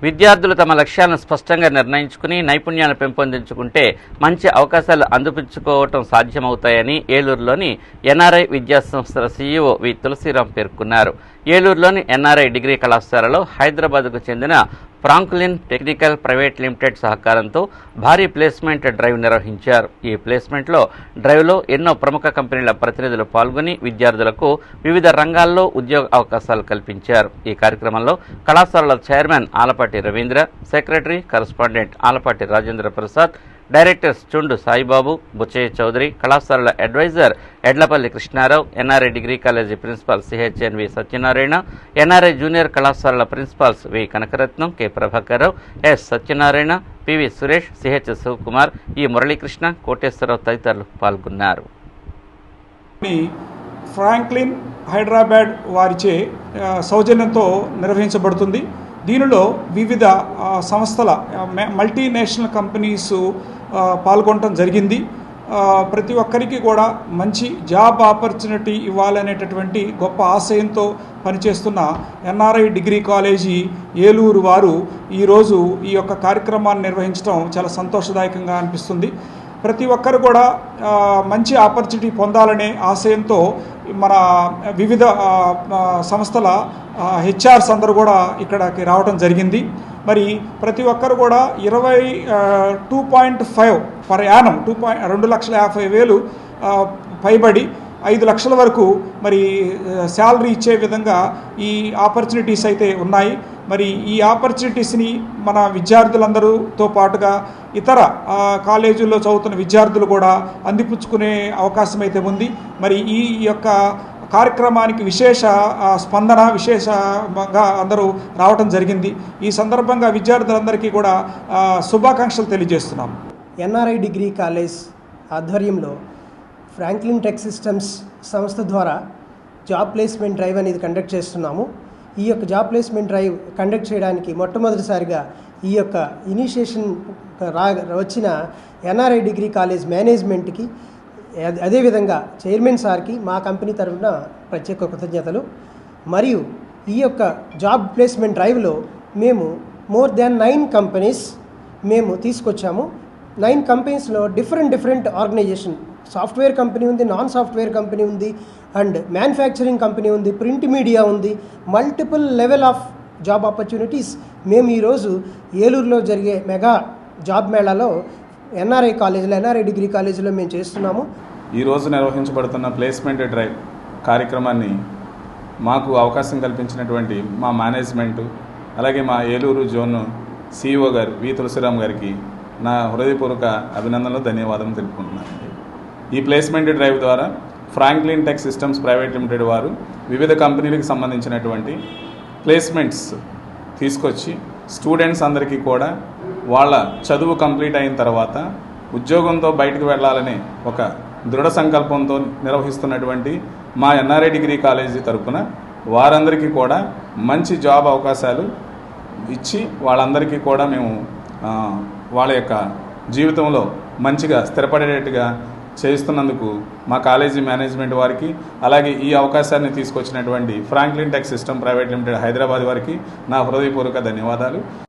విద్యార్థులు తమ లక్ష్యాలను స్పష్టంగా నిర్ణయించుకుని నైపుణ్యాలను పెంపొందించుకుంటే మంచి అవకాశాలు అందిపుచ్చుకోవటం సాధ్యమవుతాయని ఏలూరులోని ఎన్ఆర్ఐ విద్యాసంస్థల సీఈఓ వి తులసిరాం పేర్కొన్నారు. ఏలూరులోని ఎన్ఆర్ఐ డిగ్రీ కళాశాలలో హైదరాబాద్కు చెందిన ఫ్రాంక్లిన్ టెక్నికల్ ప్రైవేట్ లిమిటెడ్ సహకారంతో భారీ ప్లేస్మెంట్ డ్రైవ్ నిర్వహించారు. ఈ ప్లేస్మెంట్లో డ్రైవ్లో ఎన్నో ప్రముఖ కంపెనీల ప్రతినిధులు పాల్గొని విద్యార్థులకు వివిధ రంగాల్లో ఉద్యోగ అవకాశాలు కల్పించారు. ఈ కార్యక్రమంలో కళాశాలల chairman Alapati Ravindra, secretary correspondent Alapati Rajendra Prasad, directors Chundu Saibabu, Bucchaiah Chowdary, కళాశాలల adviser Edlapalli Krishnarao, NRI degree college principal CHNV Satyanarayana, NRI junior కళాశాలల principals V Kanakaratnam, K Prabhakarrao, S Satyanarayana, PV Suresh, CH Sivakumar, E Muralikrishna, Koteswararao తదితరులు పాల్గొన్నారు. ఫ్రాంక్లిన్ హైదరాబాద్ వారిచే సౌజన్యంతో నిర్వహించబడుతుంది. దీనిలో వివిధ సంస్థల మల్టీనేషనల్ కంపెనీస్ పాల్గొనడం జరిగింది. ప్రతి ఒక్కరికి కూడా మంచి జాబ్ ఆపర్చునిటీ ఇవ్వాలనేటటువంటి గొప్ప ఆశయంతో పనిచేస్తున్న ఎన్ఆర్ఐ డిగ్రీ కాలేజీ ఏలూరు వారు ఈరోజు ఈ యొక్క కార్యక్రమాన్ని నిర్వహించడం చాలా సంతోషదాయకంగా అనిపిస్తుంది. ప్రతి ఒక్కరు కూడా మంచి ఆపర్చునిటీ పొందాలనే ఆశయంతో మన వివిధ సంస్థల హెచ్ఆర్స్ అందరూ కూడా ఇక్కడికి రావడం జరిగింది. మరి ప్రతి ఒక్కరు కూడా 22.5 పర్ యానం 2,50,000 పైబడి 5 లక్షల వరకు మరి శాలరీ ఇచ్చే విధంగా ఈ ఆపర్చునిటీస్ అయితే ఉన్నాయి. మరి ఈ ఆపర్చునిటీస్ని మన విద్యార్థులందరితో పాటుగా ఇతర కాలేజీల్లో చదువుతున్న విద్యార్థులు కూడా అందిపుచ్చుకునే అవకాశం అయితే ఉంది. మరి ఈ యొక్క కార్యక్రమానికి విశేష స్పందన విశేషంగా అందరూ రావటం జరిగింది. ఈ సందర్భంగా విద్యార్థులందరికీ కూడా శుభాకాంక్షలు తెలియజేస్తున్నాం. ఎన్ఆర్ఐ డిగ్రీ కాలేజ్ ఆధ్వర్యంలో ఫ్రాంక్లిన్ టెక్ సిస్టమ్స్ సంస్థ ద్వారా జాబ్ ప్లేస్మెంట్ డ్రైవ్ అనేది కండక్ట్ చేస్తున్నాము. ఈ యొక్క జాబ్ ప్లేస్మెంట్ డ్రైవ్ కండక్ట్ చేయడానికి మొట్టమొదటిసారిగా ఈ యొక్క ఇనిషియేషన్ వచ్చిన ఎన్ఆర్ఐ డిగ్రీ కాలేజ్ మేనేజ్మెంట్కి, అదేవిధంగా చైర్మన్ సార్కి మా కంపెనీ తరఫున ప్రత్యేక కృతజ్ఞతలు. మరియు ఈ యొక్క జాబ్ ప్లేస్మెంట్ డ్రైవ్లో మేము మోర్ దాన్ 9 కంపెనీస్ మేము తీసుకొచ్చాము. 9 కంపెనీస్లో డిఫరెంట్ ఆర్గనైజేషన్, సాఫ్ట్వేర్ కంపెనీ ఉంది, నాన్ సాఫ్ట్వేర్ కంపెనీ ఉంది, అండ్ మ్యానుఫ్యాక్చరింగ్ కంపెనీ ఉంది, ప్రింట్ మీడియా ఉంది, multiple level of job opportunities మేము ఈరోజు ఏలూరులో జరిగే మెగా జాబ్ మేళాలో ఎన్ఆర్ఐ కాలేజీలో, ఎన్ఆర్ఐ డిగ్రీ కాలేజీలో మేము చేస్తున్నాము. ఈరోజు నిర్వహించబడుతున్న ప్లేస్మెంట్ డ్రైవ్ కార్యక్రమాన్ని మాకు అవకాశం కల్పించినటువంటి మా మేనేజ్మెంటు, అలాగే మా ఏలూరు జోన్ సిఇఓ గారు వి తులసిరాం గారికి నా హృదయపూర్వక అభినందనలు, ధన్యవాదాలు తెలుపుకుంటున్నాను. ఈ ప్లేస్మెంట్ డ్రైవ్ ద్వారా Franklin tech systems private limited వారు వివిధ కంపెనీలకు సంబంధించినటువంటి ప్లేస్మెంట్స్ తీసుకొచ్చి స్టూడెంట్స్ అందరికీ కూడా వాళ్ళ చదువు కంప్లీట్ అయిన తర్వాత ఉద్యోగంతో బయటకు వెళ్ళాలని ఒక దృఢ సంకల్పంతో నిర్వహిస్తున్నటువంటి మా ఎన్ఆర్ఐ డిగ్రీ కాలేజీ తరఫున వారందరికీ కూడా మంచి జాబ్ అవకాశాలు ఇచ్చి వాళ్ళందరికీ కూడా మేము వాళ్ళ యొక్క జీవితంలో మంచిగా స్థిరపడేటట్టుగా చేస్తున్నందుకు మా కాలేజీ మేనేజ్మెంట్ వారికి, అలాగే ఈ అవకాశాన్ని తీసుకొచ్చినటువంటి Franklin tech system private limited Hyderabad వారికి నా హృదయపూర్వక ధన్యవాదాలు.